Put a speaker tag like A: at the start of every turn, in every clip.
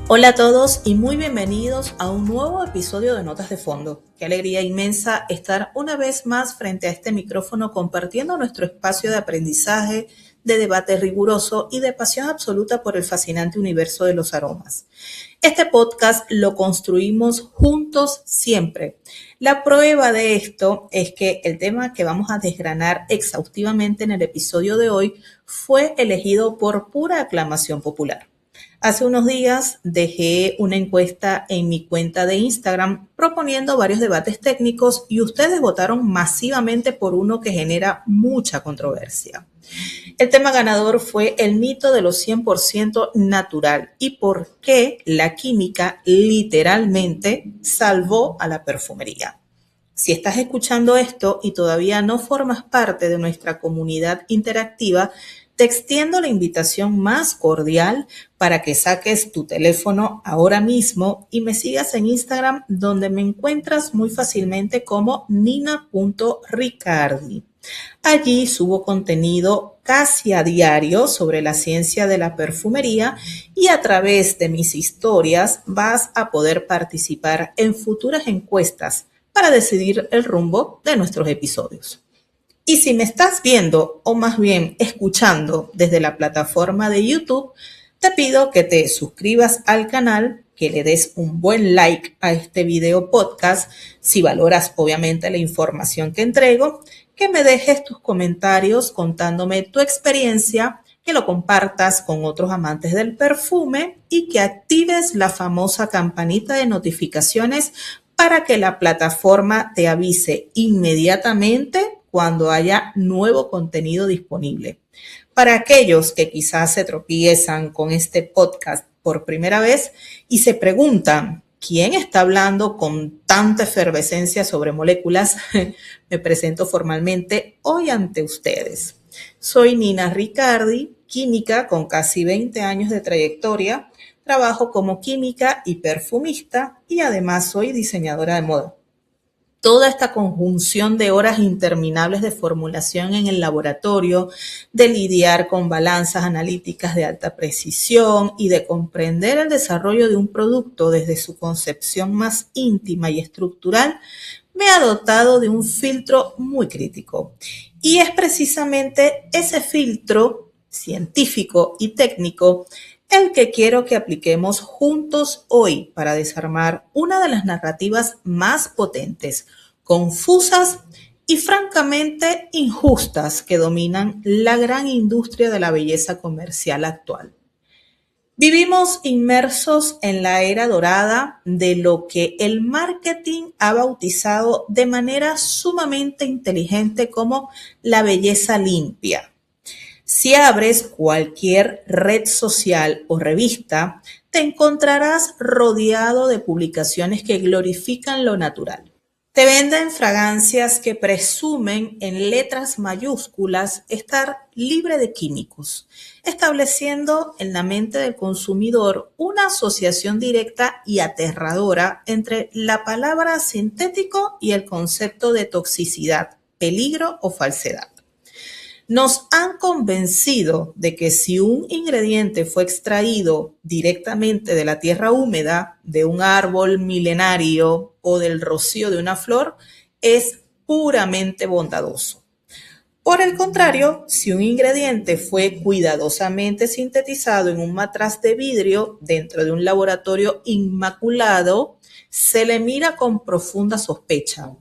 A: Hola a todos y muy bienvenidos a un nuevo episodio de Notas de Fondo. Qué alegría inmensa estar una vez más frente a este micrófono compartiendo nuestro espacio de aprendizaje, de debate riguroso y de pasión absoluta por el fascinante universo de los aromas. Este podcast lo construimos juntos siempre. La prueba de esto es que el tema que vamos a desgranar exhaustivamente en el episodio de hoy fue elegido por pura aclamación popular. Hace unos días dejé una encuesta en mi cuenta de Instagram proponiendo varios debates técnicos y ustedes votaron masivamente por uno que genera mucha controversia. El tema ganador fue el mito de lo 100% natural y por qué la química literalmente salvó a la perfumería. Si estás escuchando esto y todavía no formas parte de nuestra comunidad interactiva, te extiendo la invitación más cordial para que saques tu teléfono ahora mismo y me sigas en Instagram, donde me encuentras muy fácilmente como nina.ricardi. Allí subo contenido casi a diario sobre la ciencia de la perfumería y a través de mis historias vas a poder participar en futuras encuestas para decidir el rumbo de nuestros episodios. Y si me estás viendo o más bien escuchando desde la plataforma de YouTube, te pido que te suscribas al canal, que le des un buen like a este video podcast, si valoras obviamente la información que entrego, que me dejes tus comentarios contándome tu experiencia, que lo compartas con otros amantes del perfume y que actives la famosa campanita de notificaciones para que la plataforma te avise inmediatamente cuando haya nuevo contenido disponible. Para aquellos que quizás se tropiezan con este podcast por primera vez y se preguntan, ¿quién está hablando con tanta efervescencia sobre moléculas? Me presento formalmente hoy ante ustedes. Soy Nina Ricardi, química con casi 20 años de trayectoria. Trabajo como química y perfumista y además soy diseñadora de moda. Toda esta conjunción de horas interminables de formulación en el laboratorio, de lidiar con balanzas analíticas de alta precisión y de comprender el desarrollo de un producto desde su concepción más íntima y estructural, me ha dotado de un filtro muy crítico. Y es precisamente ese filtro científico y técnico el que quiero que apliquemos juntos hoy para desarmar una de las narrativas más potentes, confusas y francamente injustas que dominan la gran industria de la belleza comercial actual. Vivimos inmersos en la era dorada de lo que el marketing ha bautizado de manera sumamente inteligente como la belleza limpia. Si abres cualquier red social o revista, te encontrarás rodeado de publicaciones que glorifican lo natural. Te venden fragancias que presumen en letras mayúsculas estar libre de químicos, estableciendo en la mente del consumidor una asociación directa y aterradora entre la palabra sintético y el concepto de toxicidad, peligro o falsedad. Nos han convencido de que si un ingrediente fue extraído directamente de la tierra húmeda, de un árbol milenario o del rocío de una flor, es puramente bondadoso. Por el contrario, si un ingrediente fue cuidadosamente sintetizado en un matraz de vidrio dentro de un laboratorio inmaculado, se le mira con profunda sospecha.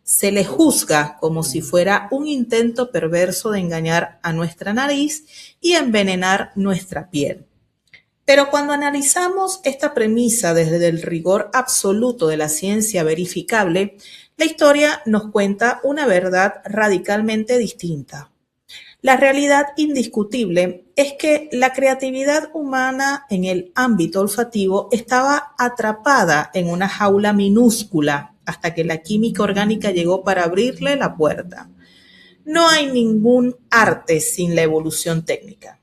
A: Se le juzga como si fuera un intento perverso de engañar a nuestra nariz y envenenar nuestra piel. Pero cuando analizamos esta premisa desde el rigor absoluto de la ciencia verificable, la historia nos cuenta una verdad radicalmente distinta. La realidad indiscutible es que la creatividad humana en el ámbito olfativo estaba atrapada en una jaula minúscula hasta que la química orgánica llegó para abrirle la puerta. No hay ningún arte sin la evolución técnica.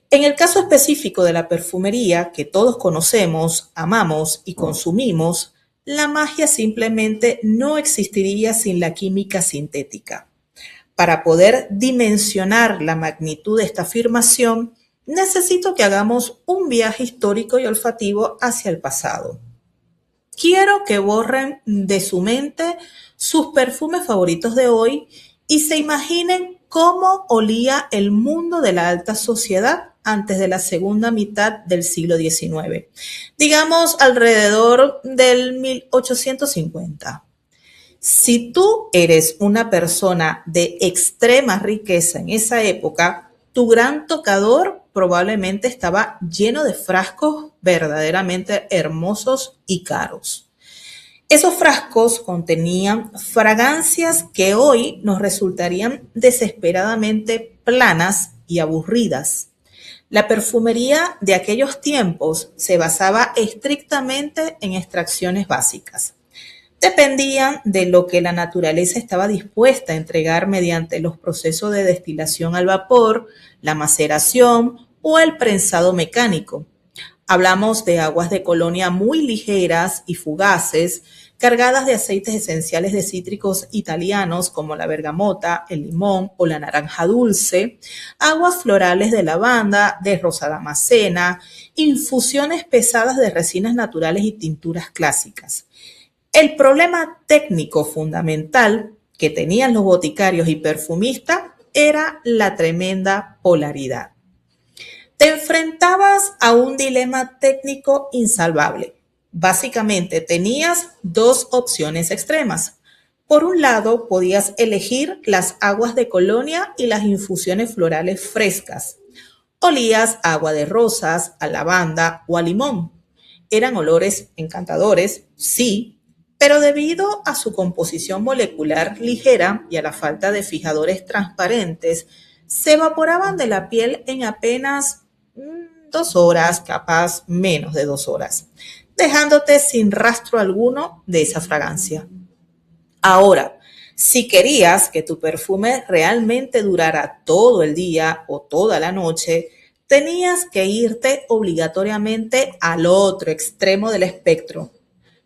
A: En el caso específico de la perfumería, que todos conocemos, amamos y consumimos, la magia simplemente no existiría sin la química sintética. Para poder dimensionar la magnitud de esta afirmación, necesito que hagamos un viaje histórico y olfativo hacia el pasado. Quiero que borren de su mente sus perfumes favoritos de hoy y se imaginen cómo olía el mundo de la alta sociedad antes de la segunda mitad del siglo XIX, digamos alrededor del 1850. Si tú eres una persona de extrema riqueza en esa época, tu gran tocador probablemente estaba lleno de frascos verdaderamente hermosos y caros. Esos frascos contenían fragancias que hoy nos resultarían desesperadamente planas y aburridas. La perfumería de aquellos tiempos se basaba estrictamente en extracciones básicas. Dependían de lo que la naturaleza estaba dispuesta a entregar mediante los procesos de destilación al vapor, la maceración o el prensado mecánico. Hablamos de aguas de colonia muy ligeras y fugaces, cargadas de aceites esenciales de cítricos italianos como la bergamota, el limón o la naranja dulce, aguas florales de lavanda, de rosa damascena, infusiones pesadas de resinas naturales y tinturas clásicas. El problema técnico fundamental que tenían los boticarios y perfumistas era la tremenda polaridad. Te enfrentabas a un dilema técnico insalvable. Básicamente tenías dos opciones extremas. Por un lado, podías elegir las aguas de colonia y las infusiones florales frescas. Olías a agua de rosas, a lavanda o a limón. Eran olores encantadores, sí, pero debido a su composición molecular ligera y a la falta de fijadores transparentes, se evaporaban de la piel en apenas 2 horas, capaz menos de 2 horas, dejándote sin rastro alguno de esa fragancia. Ahora, si querías que tu perfume realmente durara todo el día o toda la noche, tenías que irte obligatoriamente al otro extremo del espectro.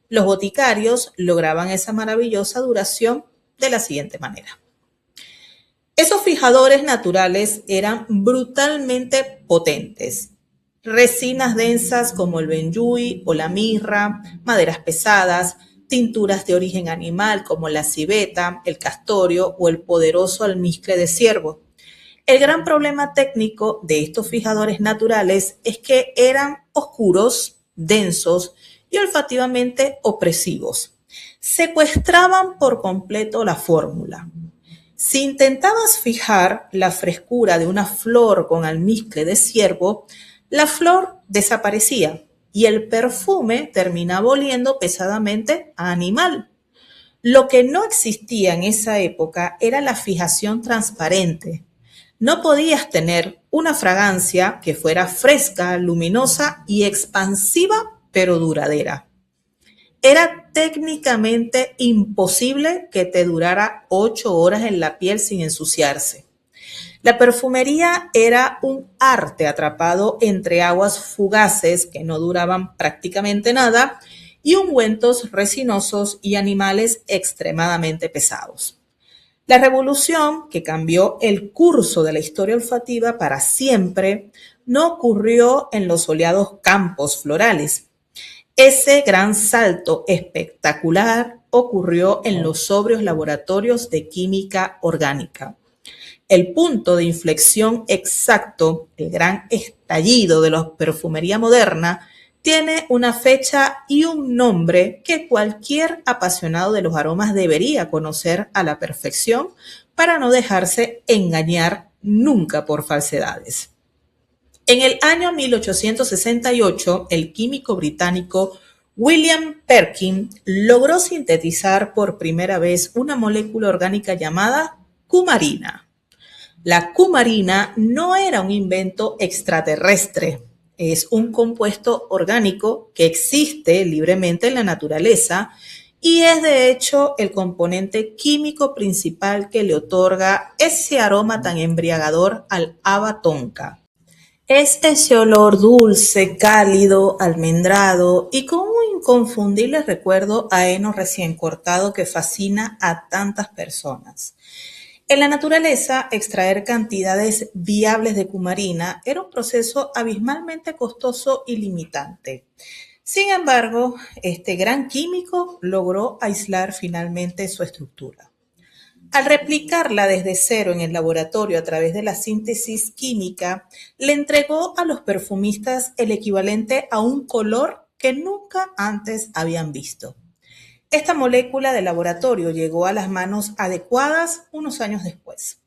A: Los boticarios lograban esa maravillosa duración de la siguiente manera. Esos fijadores naturales eran brutalmente potentes. Resinas densas como el benjuí o la mirra, maderas pesadas, tinturas de origen animal como la civeta, el castorio o el poderoso almizcle de ciervo. El gran problema técnico de estos fijadores naturales es que eran oscuros, densos y olfativamente opresivos. Secuestraban por completo la fórmula. Si intentabas fijar la frescura de una flor con almizcle de ciervo, la flor desaparecía y el perfume terminaba oliendo pesadamente a animal. Lo que no existía en esa época era la fijación transparente. No podías tener una fragancia que fuera fresca, luminosa y expansiva, pero duradera. Era técnicamente imposible que te durara 8 horas en la piel sin ensuciarse. La perfumería era un arte atrapado entre aguas fugaces que no duraban prácticamente nada y ungüentos resinosos y animales extremadamente pesados. La revolución que cambió el curso de la historia olfativa para siempre no ocurrió en los soleados campos florales. Ese gran salto espectacular ocurrió en los sobrios laboratorios de química orgánica. El punto de inflexión exacto, el gran estallido de la perfumería moderna, tiene una fecha y un nombre que cualquier apasionado de los aromas debería conocer a la perfección para no dejarse engañar nunca por falsedades. En el año 1868, el químico británico William Perkin logró sintetizar por primera vez una molécula orgánica llamada cumarina. La cumarina no era un invento extraterrestre, es un compuesto orgánico que existe libremente en la naturaleza y es de hecho el componente químico principal que le otorga ese aroma tan embriagador al haba tonka. Es ese olor dulce, cálido, almendrado y con un inconfundible recuerdo a heno recién cortado que fascina a tantas personas. En la naturaleza, extraer cantidades viables de cumarina era un proceso abismalmente costoso y limitante. Sin embargo, este gran químico logró aislar finalmente su estructura. Al replicarla desde cero en el laboratorio a través de la síntesis química, le entregó a los perfumistas el equivalente a un color que nunca antes habían visto. Esta molécula de laboratorio llegó a las manos adecuadas unos años después.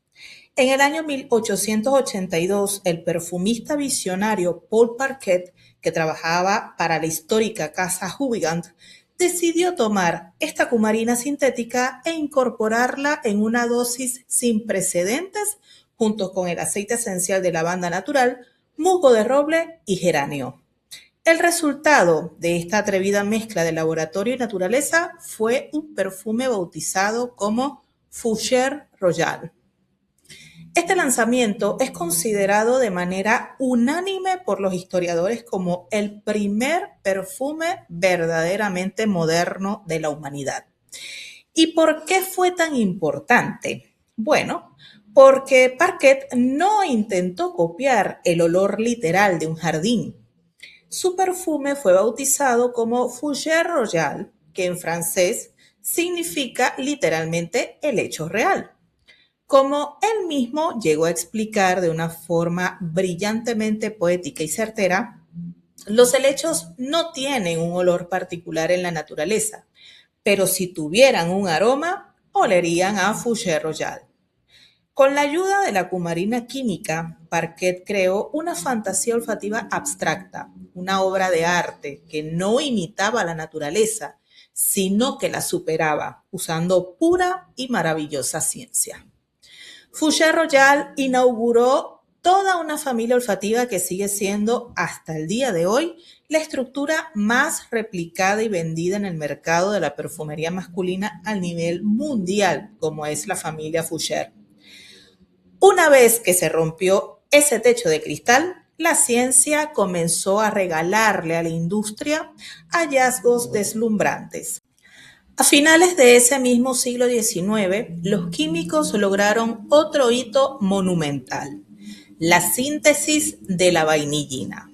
A: En el año 1882, el perfumista visionario Paul Parquet, que trabajaba para la histórica casa Houvigant, decidió tomar esta cumarina sintética e incorporarla en una dosis sin precedentes junto con el aceite esencial de lavanda natural, musgo de roble y geranio. El resultado de esta atrevida mezcla de laboratorio y naturaleza fue un perfume bautizado como Fougère Royale. Este lanzamiento es considerado de manera unánime por los historiadores como el primer perfume verdaderamente moderno de la humanidad. ¿Y por qué fue tan importante? Bueno, porque Parquet no intentó copiar el olor literal de un jardín. Su perfume fue bautizado como Fougère Royale, que en francés significa literalmente el hecho real. Como él mismo llegó a explicar de una forma brillantemente poética y certera, los helechos no tienen un olor particular en la naturaleza, pero si tuvieran un aroma, olerían a Fougère Royale. Con la ayuda de la cumarina química, Parquet creó una fantasía olfativa abstracta, una obra de arte que no imitaba la naturaleza, sino que la superaba, usando pura y maravillosa ciencia. Fougère Royale inauguró toda una familia olfativa que sigue siendo, hasta el día de hoy, la estructura más replicada y vendida en el mercado de la perfumería masculina a nivel mundial, como es la familia Fougère. Una vez que se rompió ese techo de cristal, la ciencia comenzó a regalarle a la industria hallazgos deslumbrantes. A finales de ese mismo siglo XIX, los químicos lograron otro hito monumental: la síntesis de la vainillina.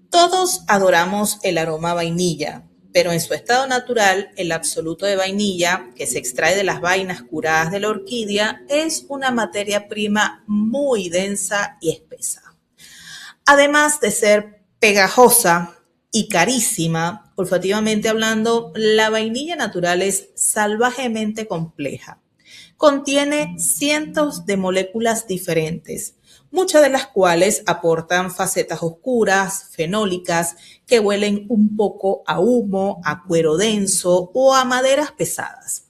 A: Todos adoramos el aroma a vainilla, pero en su estado natural, el absoluto de vainilla, que se extrae de las vainas curadas de la orquídea, es una materia prima muy densa y espesa. Además de ser pegajosa y carísima, olfativamente hablando, la vainilla natural es salvajemente compleja. Contiene cientos de moléculas diferentes, muchas de las cuales aportan facetas oscuras, fenólicas, que huelen un poco a humo, a cuero denso o a maderas pesadas.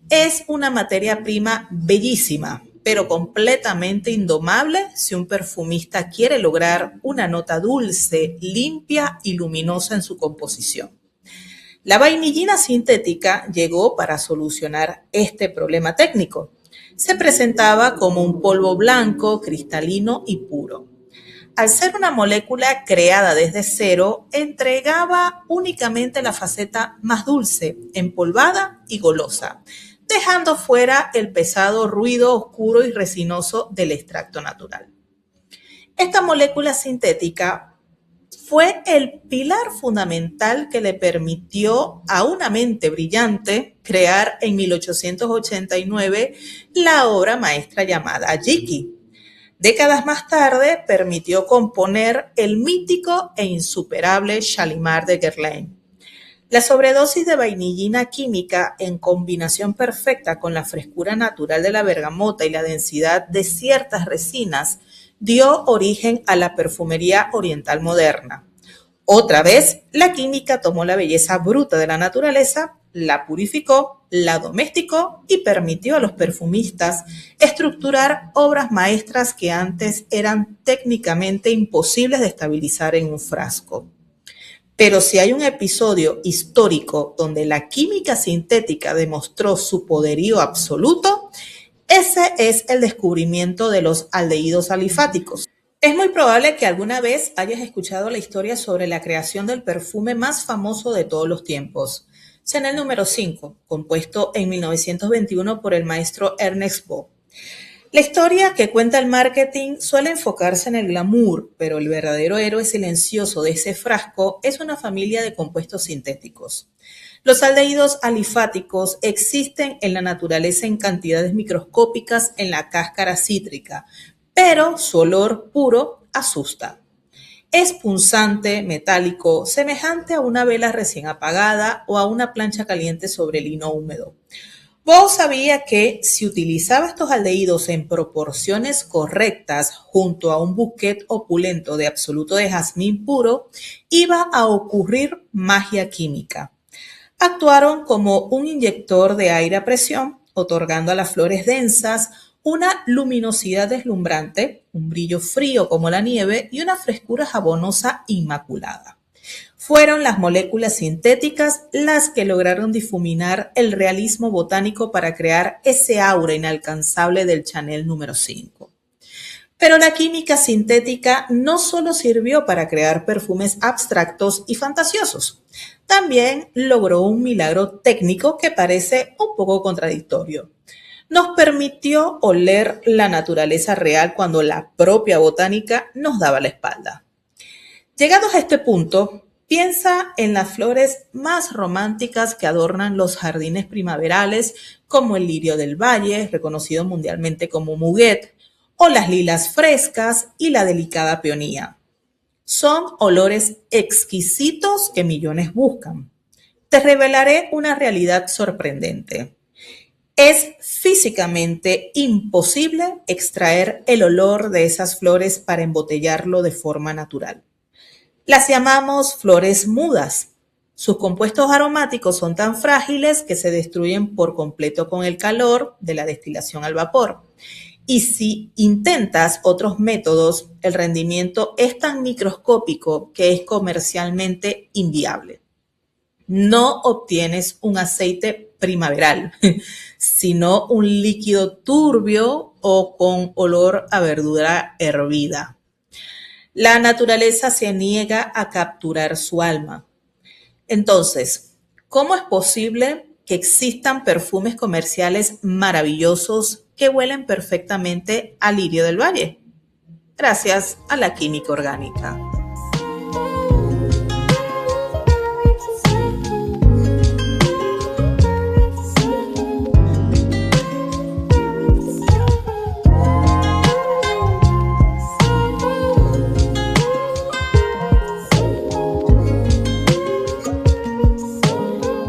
A: Es una materia prima bellísima, pero completamente indomable si un perfumista quiere lograr una nota dulce, limpia y luminosa en su composición. La vainillina sintética llegó para solucionar este problema técnico. Se presentaba como un polvo blanco, cristalino y puro. Al ser una molécula creada desde cero, entregaba únicamente la faceta más dulce, empolvada y golosa, dejando fuera el pesado ruido oscuro y resinoso del extracto natural. Esta molécula sintética fue el pilar fundamental que le permitió a una mente brillante crear en 1889 la obra maestra llamada Jiki. Décadas más tarde permitió componer el mítico e insuperable Shalimar de Guerlain. La sobredosis de vainillina química, en combinación perfecta con la frescura natural de la bergamota y la densidad de ciertas resinas, dio origen a la perfumería oriental moderna. Otra vez, la química tomó la belleza bruta de la naturaleza, la purificó, la domesticó y permitió a los perfumistas estructurar obras maestras que antes eran técnicamente imposibles de estabilizar en un frasco. Pero si hay un episodio histórico donde la química sintética demostró su poderío absoluto, ese es el descubrimiento de los aldehídos alifáticos. Es muy probable que alguna vez hayas escuchado la historia sobre la creación del perfume más famoso de todos los tiempos, Chanel número 5, compuesto en 1921 por el maestro Ernest Beaux. La historia que cuenta el marketing suele enfocarse en el glamour, pero el verdadero héroe silencioso de ese frasco es una familia de compuestos sintéticos. Los aldehídos alifáticos existen en la naturaleza en cantidades microscópicas en la cáscara cítrica, pero su olor puro asusta. Es punzante, metálico, semejante a una vela recién apagada o a una plancha caliente sobre lino húmedo. Vos sabía que si utilizaba estos aldehídos en proporciones correctas junto a un bouquet opulento de absoluto de jazmín puro, iba a ocurrir magia química. Actuaron como un inyector de aire a presión, otorgando a las flores densas una luminosidad deslumbrante, un brillo frío como la nieve y una frescura jabonosa inmaculada. Fueron las moléculas sintéticas las que lograron difuminar el realismo botánico para crear ese aura inalcanzable del Chanel número 5. Pero la química sintética no solo sirvió para crear perfumes abstractos y fantasiosos, también logró un milagro técnico que parece un poco contradictorio. Nos permitió oler la naturaleza real cuando la propia botánica nos daba la espalda. Llegados a este punto, piensa en las flores más románticas que adornan los jardines primaverales, como el lirio del valle, reconocido mundialmente como muguet, o las lilas frescas y la delicada peonía. Son olores exquisitos que millones buscan. Te revelaré una realidad sorprendente. Es físicamente imposible extraer el olor de esas flores para embotellarlo de forma natural. Las llamamos flores mudas. Sus compuestos aromáticos son tan frágiles que se destruyen por completo con el calor de la destilación al vapor. Y si intentas otros métodos, el rendimiento es tan microscópico que es comercialmente inviable. No obtienes un aceite primaveral, sino un líquido turbio o con olor a verdura hervida. La naturaleza se niega a capturar su alma. Entonces, ¿cómo es posible que existan perfumes comerciales maravillosos que huelen perfectamente al lirio del valle? Gracias a la química orgánica.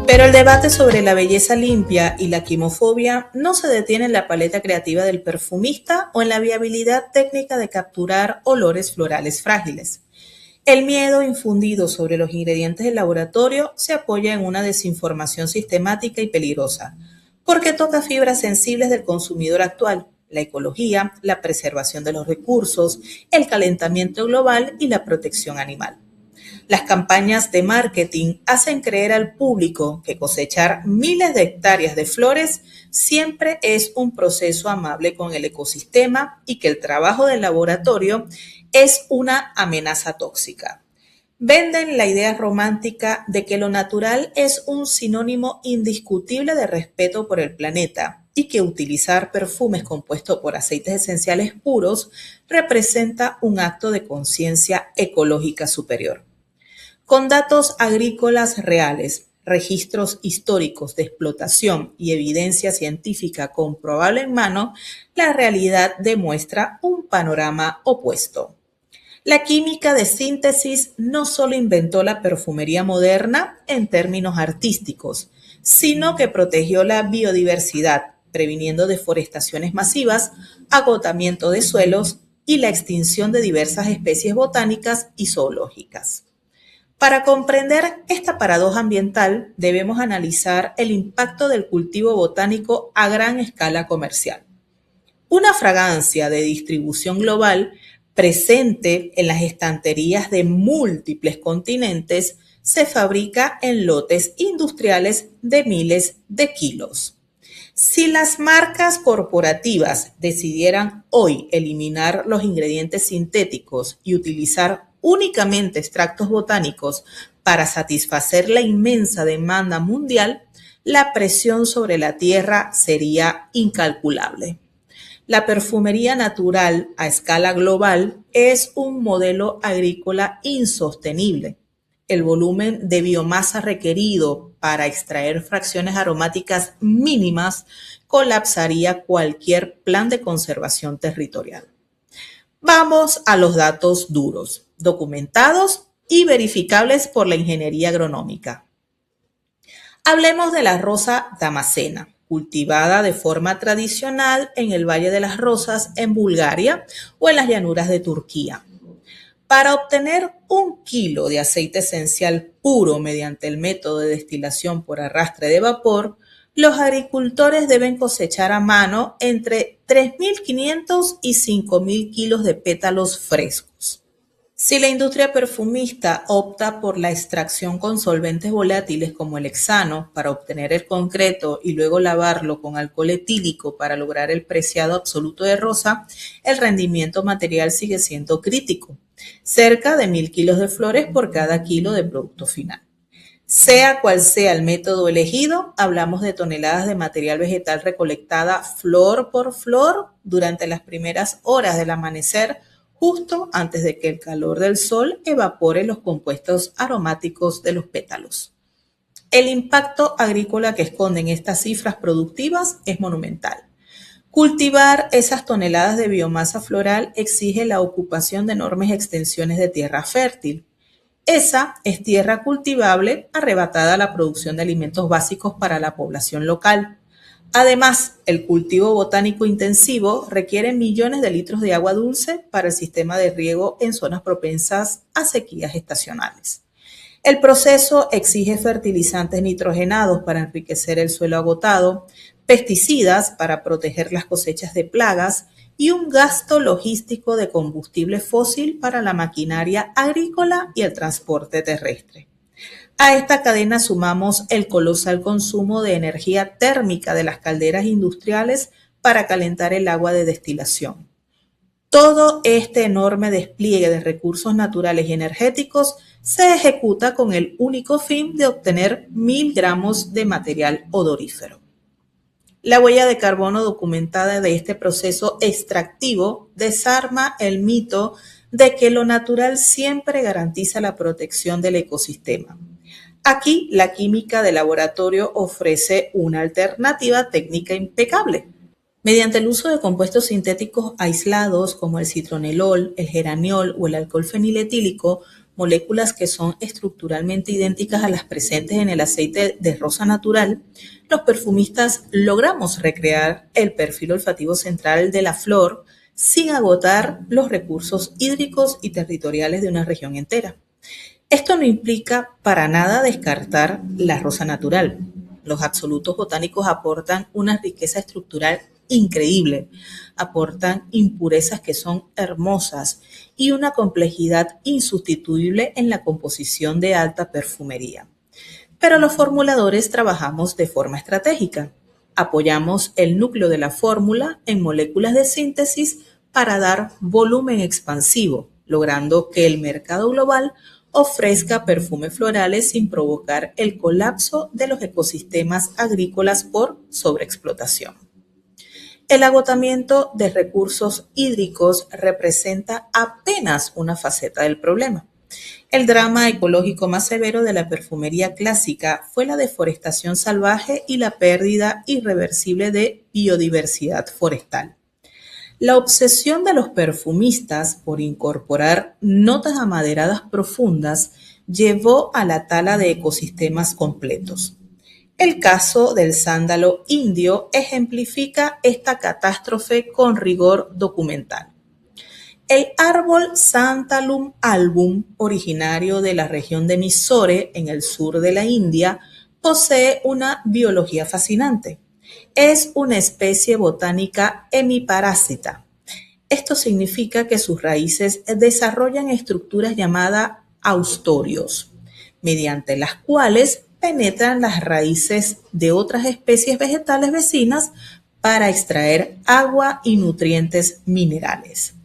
A: Pero el debate sobre la belleza limpia y la quimofobia no se detiene en la paleta creativa del perfumista o en la viabilidad técnica de capturar olores florales frágiles. El miedo infundido sobre los ingredientes del laboratorio se apoya en una desinformación sistemática y peligrosa, porque toca fibras sensibles del consumidor actual: la ecología, la preservación de los recursos, el calentamiento global y la protección animal. Las campañas de marketing hacen creer al público que cosechar miles de hectáreas de flores siempre es un proceso amable con el ecosistema y que el trabajo del laboratorio es una amenaza tóxica. Venden la idea romántica de que lo natural es un sinónimo indiscutible de respeto por el planeta y que utilizar perfumes compuestos por aceites esenciales puros representa un acto de conciencia ecológica superior. Con datos agrícolas reales, registros históricos de explotación y evidencia científica comprobable en mano, la realidad demuestra un panorama opuesto. La química de síntesis no solo inventó la perfumería moderna en términos artísticos, sino que protegió la biodiversidad, previniendo deforestaciones masivas, agotamiento de suelos y la extinción de diversas especies botánicas y zoológicas. Para comprender esta paradoja ambiental, debemos analizar el impacto del cultivo botánico a gran escala comercial. Una fragancia de distribución global presente en las estanterías de múltiples continentes se fabrica en lotes industriales de miles de kilos. Si las marcas corporativas decidieran hoy eliminar los ingredientes sintéticos y utilizar únicamente extractos botánicos para satisfacer la inmensa demanda mundial, la presión sobre la tierra sería incalculable. La perfumería natural a escala global es un modelo agrícola insostenible. El volumen de biomasa requerido para extraer fracciones aromáticas mínimas colapsaría cualquier plan de conservación territorial. Vamos a los datos duros, documentados y verificables por la ingeniería agronómica. Hablemos de la rosa damascena, cultivada de forma tradicional en el Valle de las Rosas en Bulgaria o en las llanuras de Turquía. Para obtener 1 kilo de aceite esencial puro mediante el método de destilación por arrastre de vapor, los agricultores deben cosechar a mano entre 3.500 y 5.000 kilos de pétalos frescos. Si la industria perfumista opta por la extracción con solventes volátiles como el hexano para obtener el concreto y luego lavarlo con alcohol etílico para lograr el preciado absoluto de rosa, el rendimiento material sigue siendo crítico, cerca de 1.000 kilos de flores por cada kilo de producto final. Sea cual sea el método elegido, hablamos de toneladas de material vegetal recolectada flor por flor durante las primeras horas del amanecer, justo antes de que el calor del sol evapore los compuestos aromáticos de los pétalos. El impacto agrícola que esconden estas cifras productivas es monumental. Cultivar esas toneladas de biomasa floral exige la ocupación de enormes extensiones de tierra fértil. Esa es tierra cultivable arrebatada a la producción de alimentos básicos para la población local. Además, el cultivo botánico intensivo requiere millones de litros de agua dulce para el sistema de riego en zonas propensas a sequías estacionales. El proceso exige fertilizantes nitrogenados para enriquecer el suelo agotado, pesticidas para proteger las cosechas de plagas y un gasto logístico de combustible fósil para la maquinaria agrícola y el transporte terrestre. A esta cadena sumamos el colosal consumo de energía térmica de las calderas industriales para calentar el agua de destilación. Todo este enorme despliegue de recursos naturales y energéticos se ejecuta con el único fin de obtener 1.000 gramos de material odorífero. La huella de carbono documentada de este proceso extractivo desarma el mito de que lo natural siempre garantiza la protección del ecosistema. Aquí, la química de laboratorio ofrece una alternativa técnica impecable. Mediante el uso de compuestos sintéticos aislados como el citronelol, el geraniol o el alcohol feniletílico, moléculas que son estructuralmente idénticas a las presentes en el aceite de rosa natural, los perfumistas logramos recrear el perfil olfativo central de la flor sin agotar los recursos hídricos y territoriales de una región entera. Esto no implica para nada descartar la rosa natural. Los absolutos botánicos aportan una riqueza estructural increíble, aportan impurezas que son hermosas y una complejidad insustituible en la composición de alta perfumería. Pero los formuladores trabajamos de forma estratégica. Apoyamos el núcleo de la fórmula en moléculas de síntesis para dar volumen expansivo, logrando que el mercado global ofrezca perfumes florales sin provocar el colapso de los ecosistemas agrícolas por sobreexplotación. El agotamiento de recursos hídricos representa apenas una faceta del problema. El drama ecológico más severo de la perfumería clásica fue la deforestación salvaje y la pérdida irreversible de biodiversidad forestal. La obsesión de los perfumistas por incorporar notas amaderadas profundas llevó a la tala de ecosistemas completos. El caso del sándalo indio ejemplifica esta catástrofe con rigor documental. El árbol Santalum album, originario de la región de Mysore, en el sur de la India, posee una biología fascinante. Es una especie botánica hemiparásita. Esto significa que sus raíces desarrollan estructuras llamadas austorios, mediante las cuales penetran las raíces de otras especies vegetales vecinas para extraer agua y nutrientes minerales.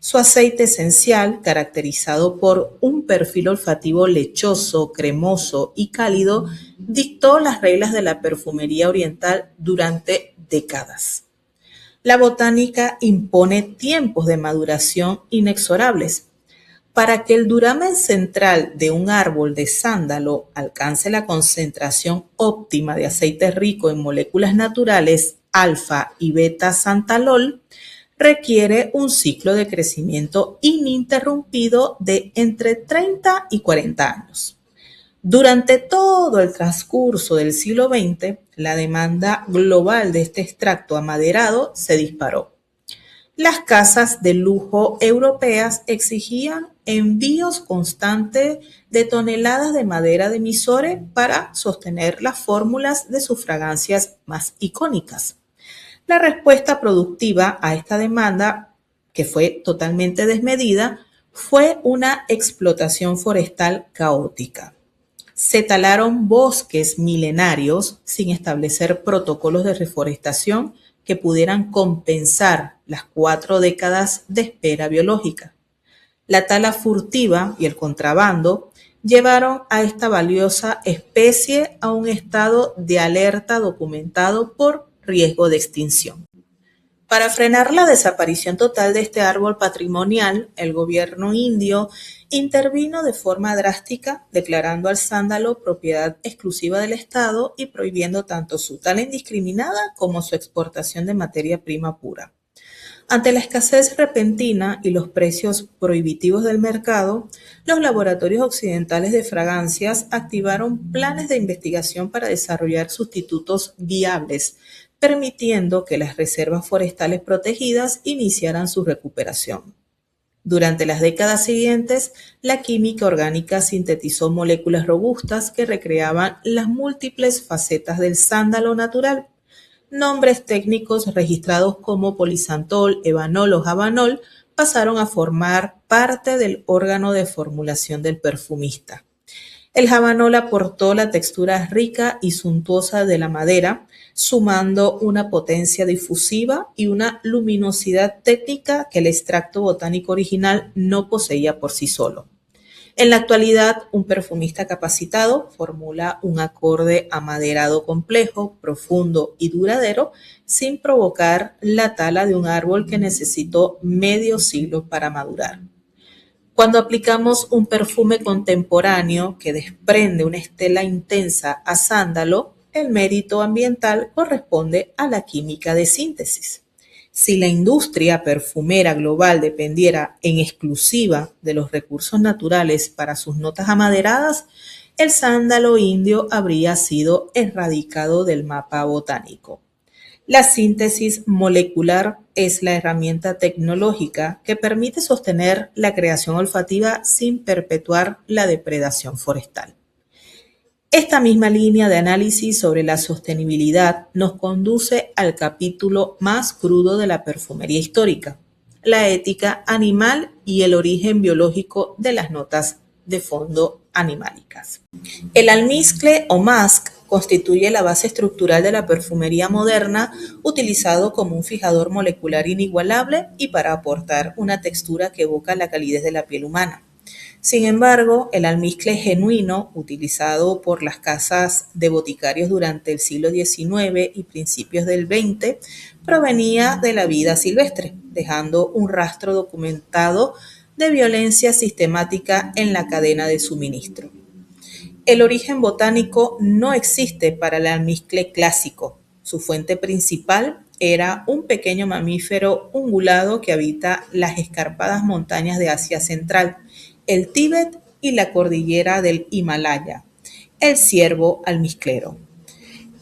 A: Su aceite esencial, caracterizado por un perfil olfativo lechoso, cremoso y cálido, dictó las reglas de la perfumería oriental durante décadas. La botánica impone tiempos de maduración inexorables. Para que el duramen central de un árbol de sándalo alcance la concentración óptima de aceite rico en moléculas naturales alfa y beta santalol, requiere un ciclo de crecimiento ininterrumpido de entre 30 y 40 años. Durante todo el transcurso del siglo XX, la demanda global de este extracto amaderado se disparó. Las casas de lujo europeas exigían envíos constantes de toneladas de madera de Mysore para sostener las fórmulas de sus fragancias más icónicas. La respuesta productiva a esta demanda, que fue totalmente desmedida, fue una explotación forestal caótica. Se talaron bosques milenarios sin establecer protocolos de reforestación que pudieran compensar las 4 décadas de espera biológica. La tala furtiva y el contrabando llevaron a esta valiosa especie a un estado de alerta documentado por riesgo de extinción. Para frenar la desaparición total de este árbol patrimonial, el gobierno indio intervino de forma drástica, declarando al sándalo propiedad exclusiva del Estado y prohibiendo tanto su tala indiscriminada como su exportación de materia prima pura. Ante la escasez repentina y los precios prohibitivos del mercado, los laboratorios occidentales de fragancias activaron planes de investigación para desarrollar sustitutos viables, permitiendo que las reservas forestales protegidas iniciaran su recuperación. Durante las décadas siguientes, la química orgánica sintetizó moléculas robustas que recreaban las múltiples facetas del sándalo natural. Nombres técnicos registrados como polisantol, evanol o javanol pasaron a formar parte del órgano de formulación del perfumista. El javanol aportó la textura rica y suntuosa de la madera, sumando una potencia difusiva y una luminosidad técnica que el extracto botánico original no poseía por sí solo. En la actualidad, un perfumista capacitado formula un acorde amaderado complejo, profundo y duradero sin provocar la tala de un árbol que necesitó medio siglo para madurar. Cuando aplicamos un perfume contemporáneo que desprende una estela intensa a sándalo, el mérito ambiental corresponde a la química de síntesis. Si la industria perfumera global dependiera en exclusiva de los recursos naturales para sus notas amaderadas, el sándalo indio habría sido erradicado del mapa botánico. La síntesis molecular es la herramienta tecnológica que permite sostener la creación olfativa sin perpetuar la depredación forestal. Esta misma línea de análisis sobre la sostenibilidad nos conduce al capítulo más crudo de la perfumería histórica, la ética animal y el origen biológico de las notas de fondo animálicas. El almizcle o musk constituye la base estructural de la perfumería moderna, utilizado como un fijador molecular inigualable y para aportar una textura que evoca la calidez de la piel humana. Sin embargo, el almizcle genuino, utilizado por las casas de boticarios durante el siglo XIX y principios del XX, provenía de la vida silvestre, dejando un rastro documentado de violencia sistemática en la cadena de suministro. El origen botánico no existe para el almizcle clásico. Su fuente principal era un pequeño mamífero ungulado que habita las escarpadas montañas de Asia Central, el Tíbet y la cordillera del Himalaya, el ciervo almizclero.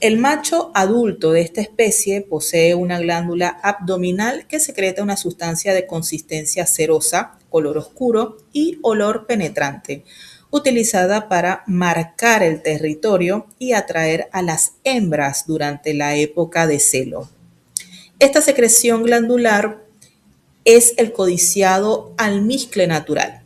A: El macho adulto de esta especie posee una glándula abdominal que secreta una sustancia de consistencia cerosa, color oscuro y olor penetrante, utilizada para marcar el territorio y atraer a las hembras durante la época de celo. Esta secreción glandular es el codiciado almizcle natural.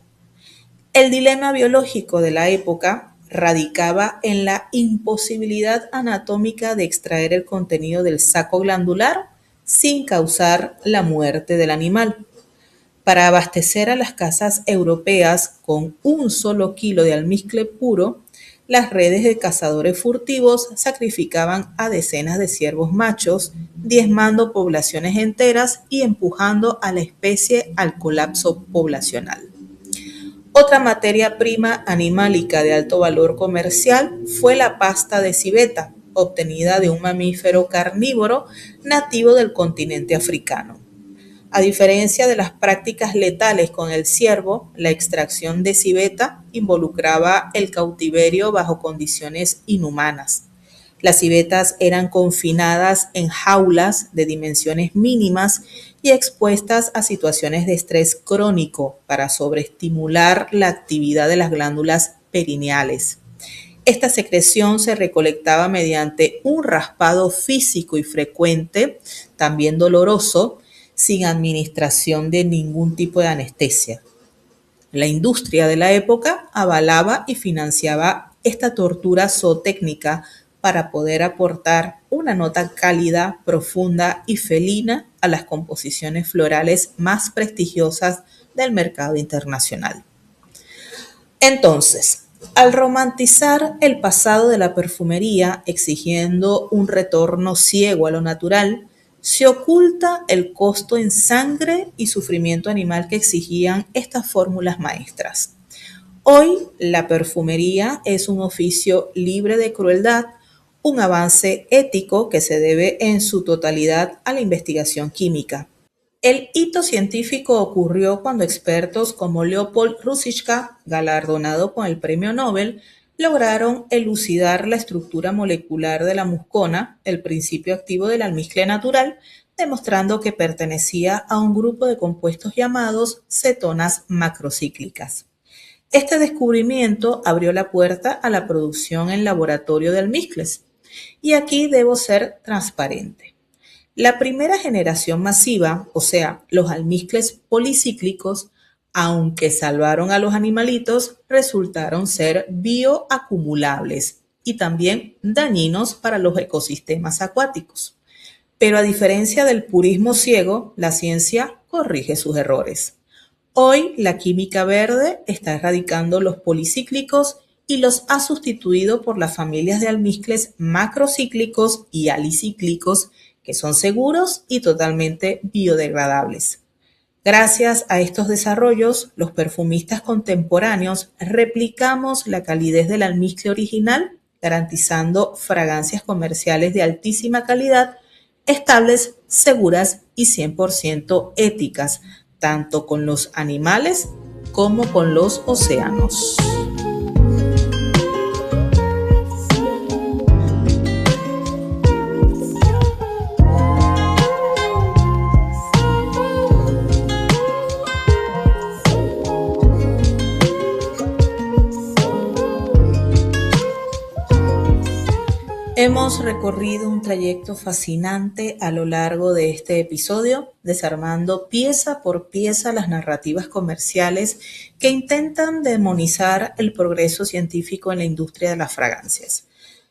A: El dilema biológico de la época radicaba en la imposibilidad anatómica de extraer el contenido del saco glandular sin causar la muerte del animal. Para abastecer a las casas europeas con un solo kilo de almizcle puro, Las redes de cazadores furtivos sacrificaban a decenas de ciervos machos, diezmando poblaciones enteras y empujando a la especie al colapso poblacional. Otra materia prima animálica de alto valor comercial fue la pasta de civeta, obtenida de un mamífero carnívoro nativo del continente africano. A diferencia de las prácticas letales con el ciervo, la extracción de civeta involucraba el cautiverio bajo condiciones inhumanas. Las civetas eran confinadas en jaulas de dimensiones mínimas y expuestas a situaciones de estrés crónico para sobreestimular la actividad de las glándulas perineales. Esta secreción se recolectaba mediante un raspado físico y frecuente, también doloroso, sin administración de ningún tipo de anestesia. La industria de la época avalaba y financiaba esta tortura zootécnica para poder aportar una nota cálida, profunda y felina a las composiciones florales más prestigiosas del mercado internacional. Entonces, al romantizar el pasado de la perfumería exigiendo un retorno ciego a lo natural, se oculta el costo en sangre y sufrimiento animal que exigían estas fórmulas maestras. Hoy, la perfumería es un oficio libre de crueldad, un avance ético que se debe en su totalidad a la investigación química. El hito científico ocurrió cuando expertos como Leopold Ruzicka, galardonado con el Premio Nobel, lograron elucidar la estructura molecular de la muscona, el principio activo del almizcle natural, demostrando que pertenecía a un grupo de compuestos llamados cetonas macrocíclicas. Este descubrimiento abrió la puerta a la producción en laboratorio de almizcles. Y aquí debo ser transparente. La primera generación masiva, o sea, los almizcles policíclicos, aunque salvaron a los animalitos, resultaron ser bioacumulables y también dañinos para los ecosistemas acuáticos. Pero a diferencia del purismo ciego, la ciencia corrige sus errores. Hoy la química verde está erradicando los policíclicos y los ha sustituido por las familias de almizcles macrocíclicos y alicíclicos que son seguros y totalmente biodegradables. Gracias a estos desarrollos, los perfumistas contemporáneos replicamos la calidez del almizcle original, garantizando fragancias comerciales de altísima calidad, estables, seguras y 100% éticas, tanto con los animales como con los océanos. Hemos recorrido un trayecto fascinante a lo largo de este episodio, desarmando pieza por pieza las narrativas comerciales que intentan demonizar el progreso científico en la industria de las fragancias.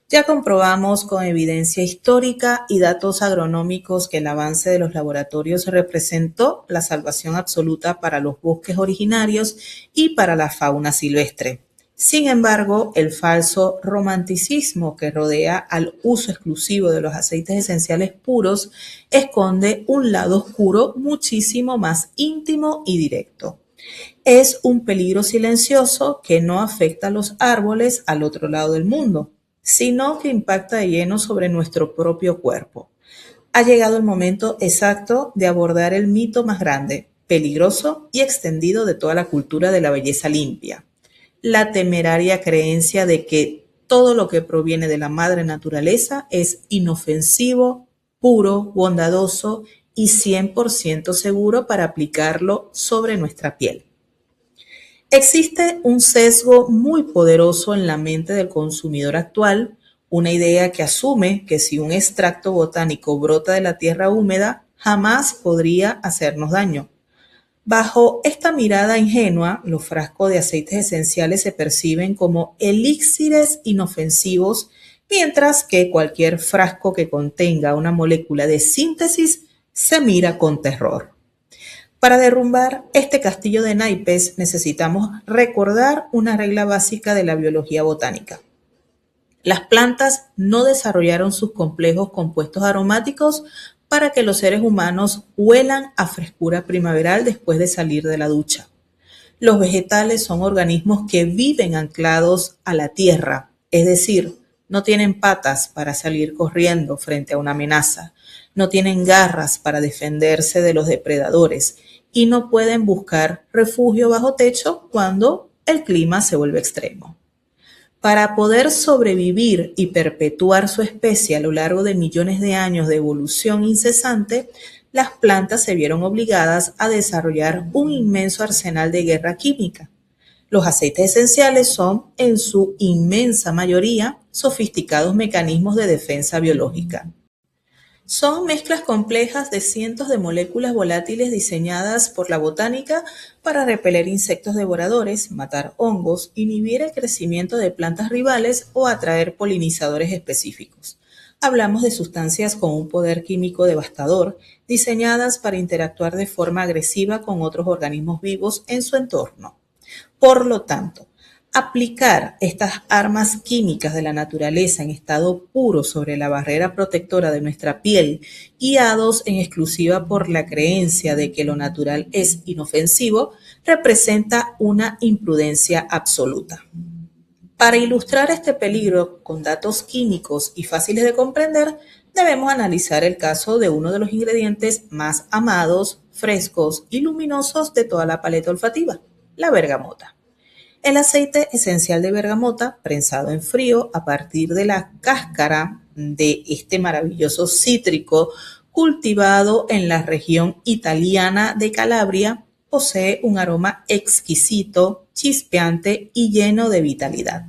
A: Ya comprobamos con evidencia histórica y datos agronómicos que el avance de los laboratorios representó la salvación absoluta para los bosques originarios y para la fauna silvestre. Sin embargo, el falso romanticismo que rodea al uso exclusivo de los aceites esenciales puros esconde un lado oscuro muchísimo más íntimo y directo. Es un peligro silencioso que no afecta a los árboles al otro lado del mundo, sino que impacta de lleno sobre nuestro propio cuerpo. Ha llegado el momento exacto de abordar el mito más grande, peligroso y extendido de toda la cultura de la belleza limpia. La temeraria creencia de que todo lo que proviene de la madre naturaleza es inofensivo, puro, bondadoso y 100% seguro para aplicarlo sobre nuestra piel. Existe un sesgo muy poderoso en la mente del consumidor actual, una idea que asume que si un extracto botánico brota de la tierra húmeda, jamás podría hacernos daño. Bajo esta mirada ingenua, los frascos de aceites esenciales se perciben como elixires inofensivos, mientras que cualquier frasco que contenga una molécula de síntesis se mira con terror. Para derrumbar este castillo de naipes necesitamos recordar una regla básica de la biología botánica. Las plantas no desarrollaron sus complejos compuestos aromáticos para que los seres humanos huelan a frescura primaveral después de salir de la ducha. Los vegetales son organismos que viven anclados a la tierra, es decir, no tienen patas para salir corriendo frente a una amenaza, no tienen garras para defenderse de los depredadores y no pueden buscar refugio bajo techo cuando el clima se vuelve extremo. Para poder sobrevivir y perpetuar su especie a lo largo de millones de años de evolución incesante, las plantas se vieron obligadas a desarrollar un inmenso arsenal de guerra química. Los aceites esenciales son, en su inmensa mayoría, sofisticados mecanismos de defensa biológica. Son mezclas complejas de cientos de moléculas volátiles diseñadas por la botánica para repeler insectos devoradores, matar hongos, inhibir el crecimiento de plantas rivales o atraer polinizadores específicos. Hablamos de sustancias con un poder químico devastador, diseñadas para interactuar de forma agresiva con otros organismos vivos en su entorno. Por lo tanto, aplicar estas armas químicas de la naturaleza en estado puro sobre la barrera protectora de nuestra piel, guiados en exclusiva por la creencia de que lo natural es inofensivo, representa una imprudencia absoluta. Para ilustrar este peligro con datos químicos y fáciles de comprender, debemos analizar el caso de uno de los ingredientes más amados, frescos y luminosos de toda la paleta olfativa, la bergamota. El aceite esencial de bergamota, prensado en frío a partir de la cáscara de este maravilloso cítrico cultivado en la región italiana de Calabria, posee un aroma exquisito, chispeante y lleno de vitalidad.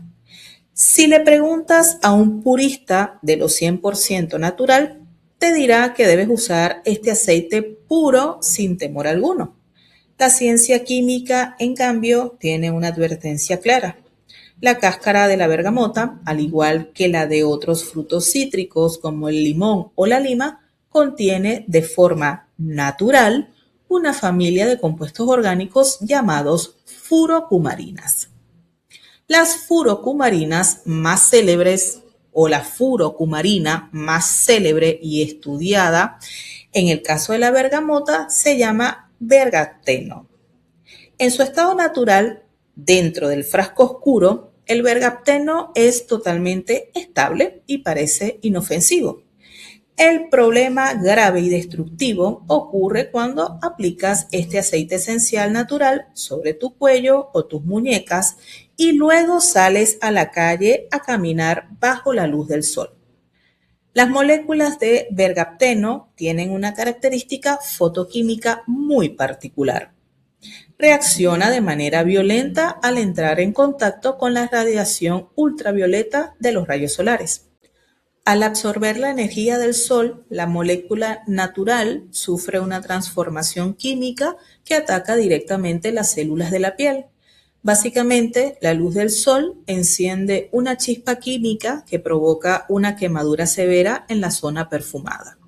A: Si le preguntas a un purista de lo 100% natural, te dirá que debes usar este aceite puro sin temor alguno. La ciencia química, en cambio, tiene una advertencia clara. La cáscara de la bergamota, al igual que la de otros frutos cítricos como el limón o la lima, contiene de forma natural una familia de compuestos orgánicos llamados furocumarinas. Las furocumarinas más célebres o la furocumarina más célebre y estudiada en el caso de la bergamota se llama bergapteno. En su estado natural, dentro del frasco oscuro, el bergapteno es totalmente estable y parece inofensivo. El problema grave y destructivo ocurre cuando aplicas este aceite esencial natural sobre tu cuello o tus muñecas y luego sales a la calle a caminar bajo la luz del sol. Las moléculas de bergapteno tienen una característica fotoquímica muy particular. Reacciona de manera violenta al entrar en contacto con la radiación ultravioleta de los rayos solares. Al absorber la energía del sol, la molécula natural sufre una transformación química que ataca directamente las células de la piel. Básicamente, la luz del sol enciende una chispa química que provoca una quemadura severa en la zona perfumada.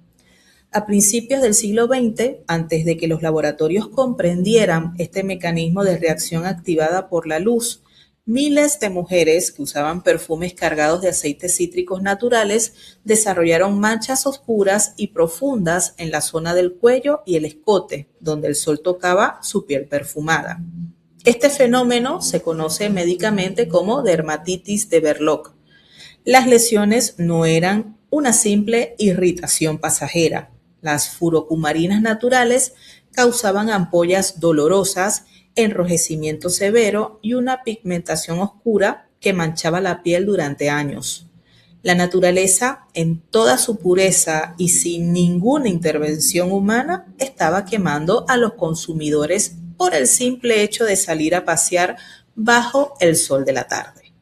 A: A principios del siglo XX, antes de que los laboratorios comprendieran este mecanismo de reacción activada por la luz, miles de mujeres que usaban perfumes cargados de aceites cítricos naturales desarrollaron manchas oscuras y profundas en la zona del cuello y el escote, donde el sol tocaba su piel perfumada. Este fenómeno se conoce médicamente como dermatitis de Verloc. Las lesiones no eran una simple irritación pasajera. Las furocumarinas naturales causaban ampollas dolorosas, enrojecimiento severo y una pigmentación oscura que manchaba la piel durante años. La naturaleza, en toda su pureza y sin ninguna intervención humana, estaba quemando a los consumidores por el simple hecho de salir a pasear bajo el sol de la tarde.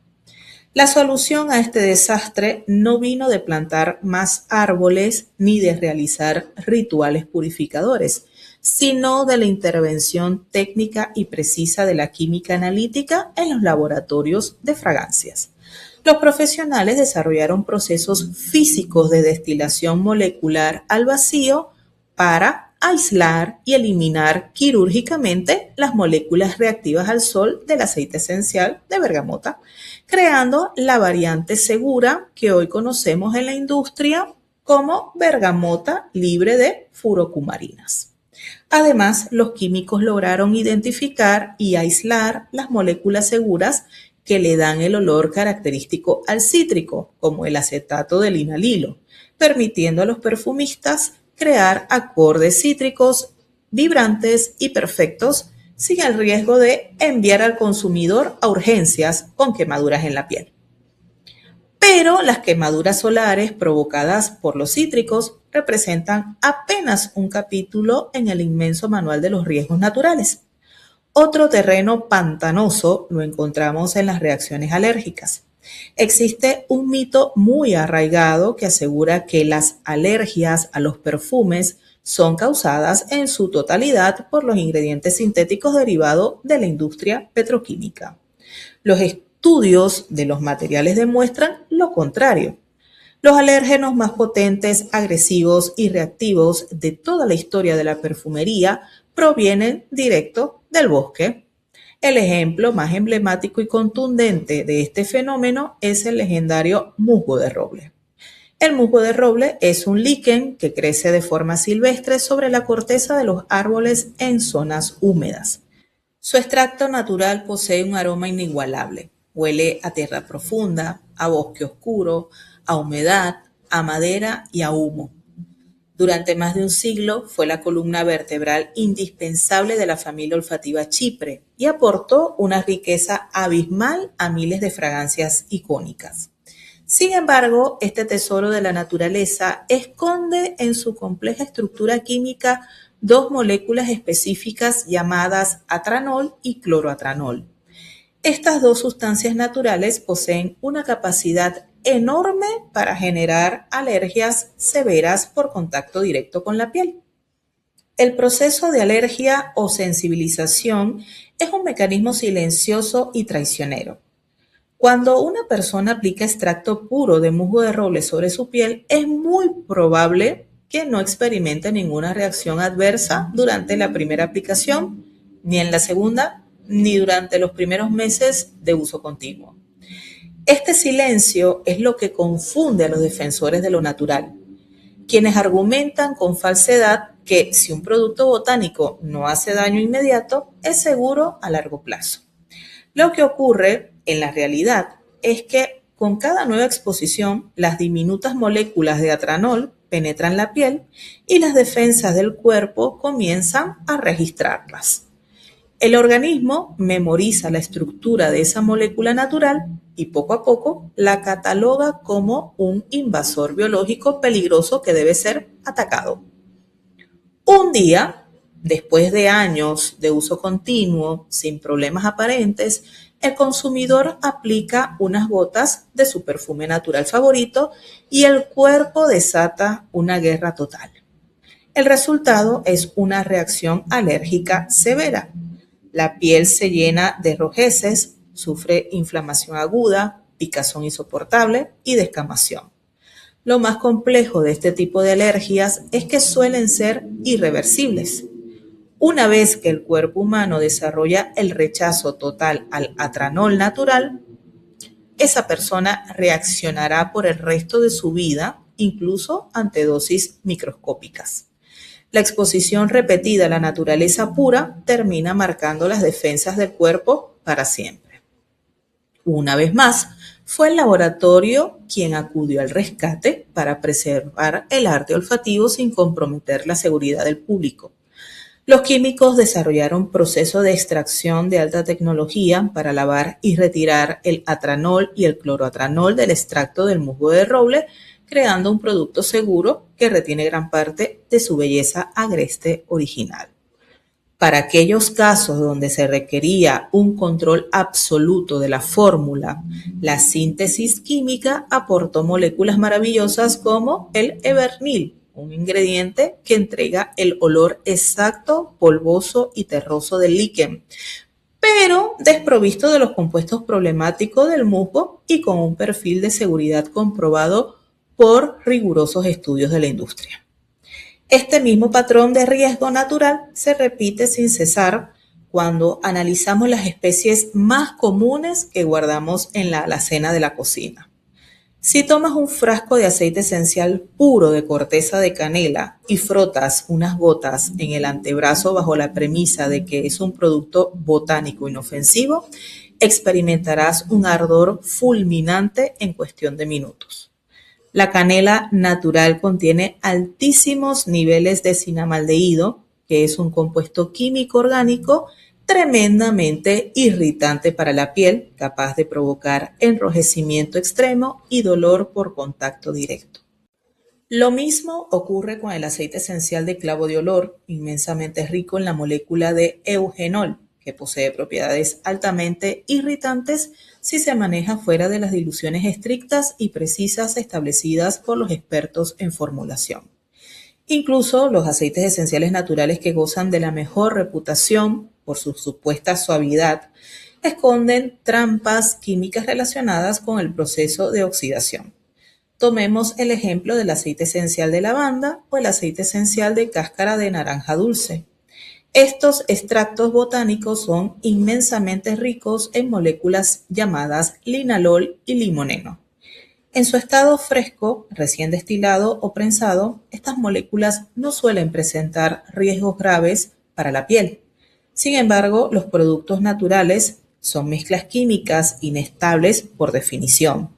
A: La solución a este desastre no vino de plantar más árboles ni de realizar rituales purificadores, sino de la intervención técnica y precisa de la química analítica en los laboratorios de fragancias. Los profesionales desarrollaron procesos físicos de destilación molecular al vacío para aislar y eliminar quirúrgicamente las moléculas reactivas al sol del aceite esencial de bergamota, creando la variante segura que hoy conocemos en la industria como bergamota libre de furocumarinas. Además, los químicos lograron identificar y aislar las moléculas seguras que le dan el olor característico al cítrico, como el acetato de linalilo, permitiendo a los perfumistas crear acordes cítricos vibrantes y perfectos sin el riesgo de enviar al consumidor a urgencias con quemaduras en la piel. Pero las quemaduras solares provocadas por los cítricos representan apenas un capítulo en el inmenso manual de los riesgos naturales. Otro terreno pantanoso lo encontramos en las reacciones alérgicas. Existe un mito muy arraigado que asegura que las alergias a los perfumes son causadas en su totalidad por los ingredientes sintéticos derivados de la industria petroquímica. Los estudios de los materiales demuestran lo contrario. Los alérgenos más potentes, agresivos y reactivos de toda la historia de la perfumería provienen directo del bosque. El ejemplo más emblemático y contundente de este fenómeno es el legendario musgo de roble. El musgo de roble es un liquen que crece de forma silvestre sobre la corteza de los árboles en zonas húmedas. Su extracto natural posee un aroma inigualable. Huele a tierra profunda, a bosque oscuro, a humedad, a madera y a humo. Durante más de un siglo fue la columna vertebral indispensable de la familia olfativa Chypre y aportó una riqueza abismal a miles de fragancias icónicas. Sin embargo, este tesoro de la naturaleza esconde en su compleja estructura química dos moléculas específicas llamadas atranol y cloroatranol. Estas dos sustancias naturales poseen una capacidad enorme para generar alergias severas por contacto directo con la piel. El proceso de alergia o sensibilización es un mecanismo silencioso y traicionero. Cuando una persona aplica extracto puro de musgo de roble sobre su piel, es muy probable que no experimente ninguna reacción adversa durante la primera aplicación, ni en la segunda, ni durante los primeros meses de uso continuo. Este silencio es lo que confunde a los defensores de lo natural, quienes argumentan con falsedad que si un producto botánico no hace daño inmediato, es seguro a largo plazo. Lo que ocurre en la realidad es que con cada nueva exposición, las diminutas moléculas de atranol penetran la piel y las defensas del cuerpo comienzan a registrarlas. El organismo memoriza la estructura de esa molécula natural y poco a poco la cataloga como un invasor biológico peligroso que debe ser atacado. Un día, después de años de uso continuo, sin problemas aparentes, el consumidor aplica unas gotas de su perfume natural favorito y el cuerpo desata una guerra total. El resultado es una reacción alérgica severa. La piel se llena de rojeces, sufre inflamación aguda, picazón insoportable y descamación. Lo más complejo de este tipo de alergias es que suelen ser irreversibles. Una vez que el cuerpo humano desarrolla el rechazo total al atranol natural, esa persona reaccionará por el resto de su vida, incluso ante dosis microscópicas. La exposición repetida a la naturaleza pura termina marcando las defensas del cuerpo para siempre. Una vez más, fue el laboratorio quien acudió al rescate para preservar el arte olfativo sin comprometer la seguridad del público. Los químicos desarrollaron procesos de extracción de alta tecnología para lavar y retirar el atranol y el cloroatranol del extracto del musgo de roble, creando un producto seguro que retiene gran parte de su belleza agreste original. Para aquellos casos donde se requería un control absoluto de la fórmula, la síntesis química aportó moléculas maravillosas como el Evernil, un ingrediente que entrega el olor exacto, polvoso y terroso del liquen, pero desprovisto de los compuestos problemáticos del musgo y con un perfil de seguridad comprobado por rigurosos estudios de la industria. Este mismo patrón de riesgo natural se repite sin cesar cuando analizamos las especies más comunes que guardamos en la alacena de la cocina. Si tomas un frasco de aceite esencial puro de corteza de canela y frotas unas gotas en el antebrazo bajo la premisa de que es un producto botánico inofensivo, experimentarás un ardor fulminante en cuestión de minutos. La canela natural contiene altísimos niveles de cinamaldehído, que es un compuesto químico orgánico tremendamente irritante para la piel, capaz de provocar enrojecimiento extremo y dolor por contacto directo. Lo mismo ocurre con el aceite esencial de clavo de olor, inmensamente rico en la molécula de eugenol, que posee propiedades altamente irritantes si se maneja fuera de las diluciones estrictas y precisas establecidas por los expertos en formulación. Incluso los aceites esenciales naturales que gozan de la mejor reputación por su supuesta suavidad esconden trampas químicas relacionadas con el proceso de oxidación. Tomemos el ejemplo del aceite esencial de lavanda o el aceite esencial de cáscara de naranja dulce. Estos extractos botánicos son inmensamente ricos en moléculas llamadas linalol y limoneno. En su estado fresco, recién destilado o prensado, estas moléculas no suelen presentar riesgos graves para la piel. Sin embargo, los productos naturales son mezclas químicas inestables por definición.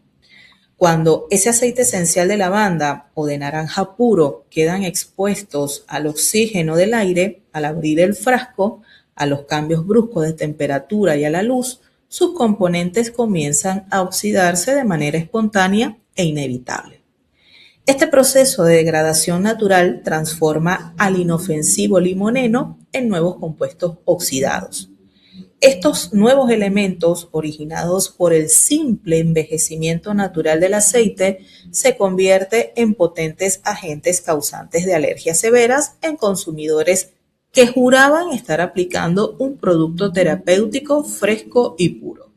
A: Cuando ese aceite esencial de lavanda o de naranja puro quedan expuestos al oxígeno del aire, al abrir el frasco, a los cambios bruscos de temperatura y a la luz, sus componentes comienzan a oxidarse de manera espontánea e inevitable. Este proceso de degradación natural transforma al inofensivo limoneno en nuevos compuestos oxidados. Estos nuevos elementos, originados por el simple envejecimiento natural del aceite, se convierten en potentes agentes causantes de alergias severas en consumidores que juraban estar aplicando un producto terapéutico fresco y puro.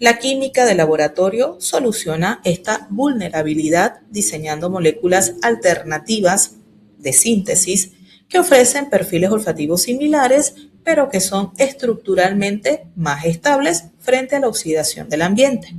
A: La química de laboratorio soluciona esta vulnerabilidad diseñando moléculas alternativas de síntesis que ofrecen perfiles olfativos similares, pero que son estructuralmente más estables frente a la oxidación del ambiente.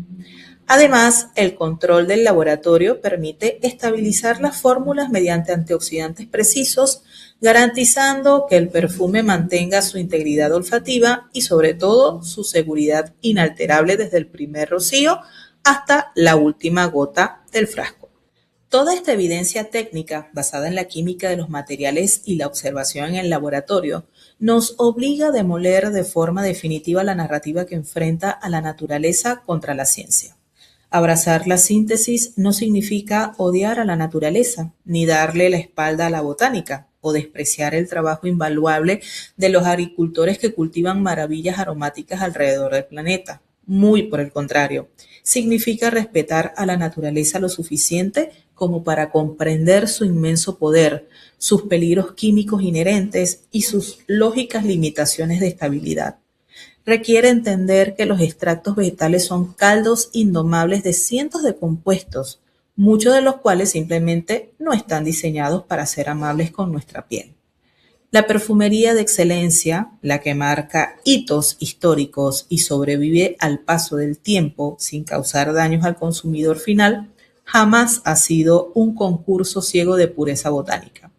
A: Además, el control del laboratorio permite estabilizar las fórmulas mediante antioxidantes precisos, garantizando que el perfume mantenga su integridad olfativa y sobre todo su seguridad inalterable desde el primer rocío hasta la última gota del frasco. Toda esta evidencia técnica, basada en la química de los materiales y la observación en el laboratorio, nos obliga a demoler de forma definitiva la narrativa que enfrenta a la naturaleza contra la ciencia. Abrazar la síntesis no significa odiar a la naturaleza, ni darle la espalda a la botánica, o despreciar el trabajo invaluable de los agricultores que cultivan maravillas aromáticas alrededor del planeta. Muy por el contrario, significa respetar a la naturaleza lo suficiente como para comprender su inmenso poder, sus peligros químicos inherentes y sus lógicas limitaciones de estabilidad. Requiere entender que los extractos vegetales son caldos indomables de cientos de compuestos, muchos de los cuales simplemente no están diseñados para ser amables con nuestra piel. La perfumería de excelencia, la que marca hitos históricos y sobrevive al paso del tiempo sin causar daños al consumidor final, jamás ha sido un concurso ciego de pureza botánica.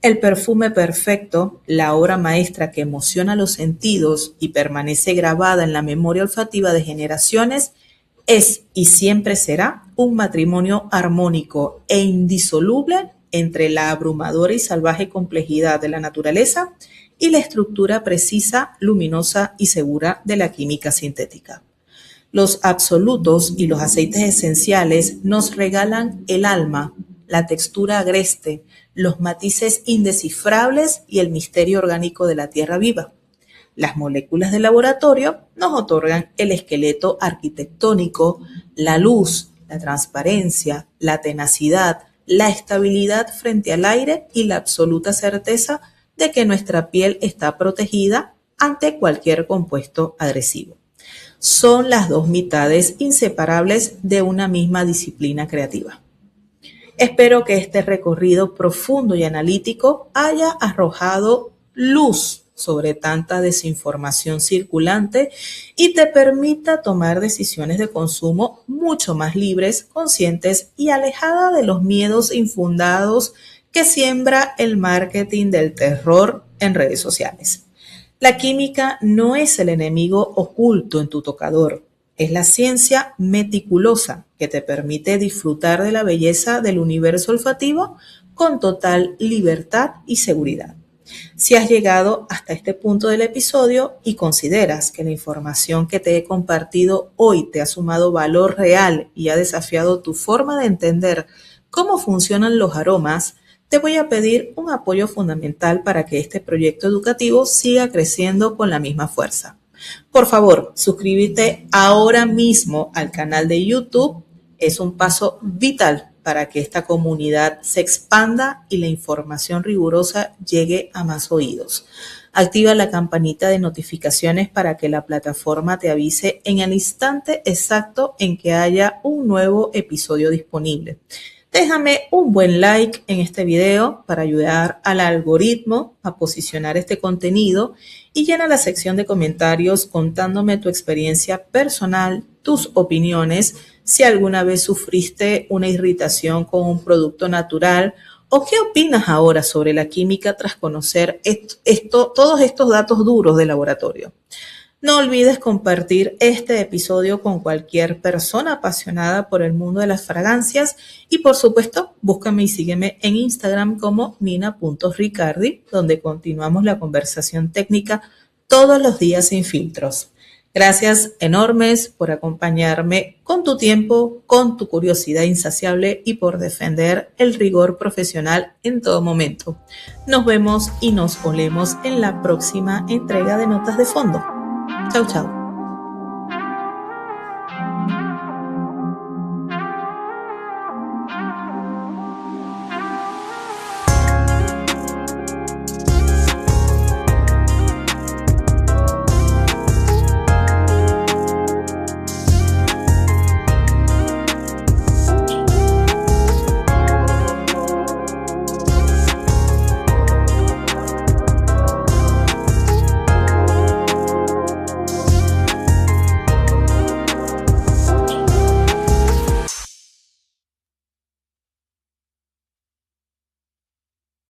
A: El perfume perfecto, la obra maestra que emociona los sentidos y permanece grabada en la memoria olfativa de generaciones, es y siempre será un matrimonio armónico e indisoluble entre la abrumadora y salvaje complejidad de la naturaleza y la estructura precisa, luminosa y segura de la química sintética. Los absolutos y los aceites esenciales nos regalan el alma, la textura agreste, los matices indescifrables y el misterio orgánico de la tierra viva. Las moléculas de laboratorio nos otorgan el esqueleto arquitectónico, la luz, la transparencia, la tenacidad, la estabilidad frente al aire y la absoluta certeza de que nuestra piel está protegida ante cualquier compuesto agresivo. Son las dos mitades inseparables de una misma disciplina creativa. Espero que este recorrido profundo y analítico haya arrojado luz sobre tanta desinformación circulante y te permita tomar decisiones de consumo mucho más libres, conscientes y alejadas de los miedos infundados que siembra el marketing del terror en redes sociales. La química no es el enemigo oculto en tu tocador, es la ciencia meticulosa que te permite disfrutar de la belleza del universo olfativo con total libertad y seguridad. Si has llegado hasta este punto del episodio y consideras que la información que te he compartido hoy te ha sumado valor real y ha desafiado tu forma de entender cómo funcionan los aromas, te voy a pedir un apoyo fundamental para que este proyecto educativo siga creciendo con la misma fuerza. Por favor, suscríbete ahora mismo al canal de YouTube. Es un paso vital para que esta comunidad se expanda y la información rigurosa llegue a más oídos. Activa la campanita de notificaciones para que la plataforma te avise en el instante exacto en que haya un nuevo episodio disponible. Déjame un buen like en este video para ayudar al algoritmo a posicionar este contenido y llena la sección de comentarios contándome tu experiencia personal, tus opiniones, si alguna vez sufriste una irritación con un producto natural o qué opinas ahora sobre la química tras conocer todos estos datos duros de laboratorio. No olvides compartir este episodio con cualquier persona apasionada por el mundo de las fragancias y por supuesto búscame y sígueme en Instagram como nina.ricardi, donde continuamos la conversación técnica todos los días sin filtros. Gracias enormes por acompañarme con tu tiempo, con tu curiosidad insaciable y por defender el rigor profesional en todo momento. Nos vemos y nos olemos en la próxima entrega de Notas de Fondo. Chau, chau.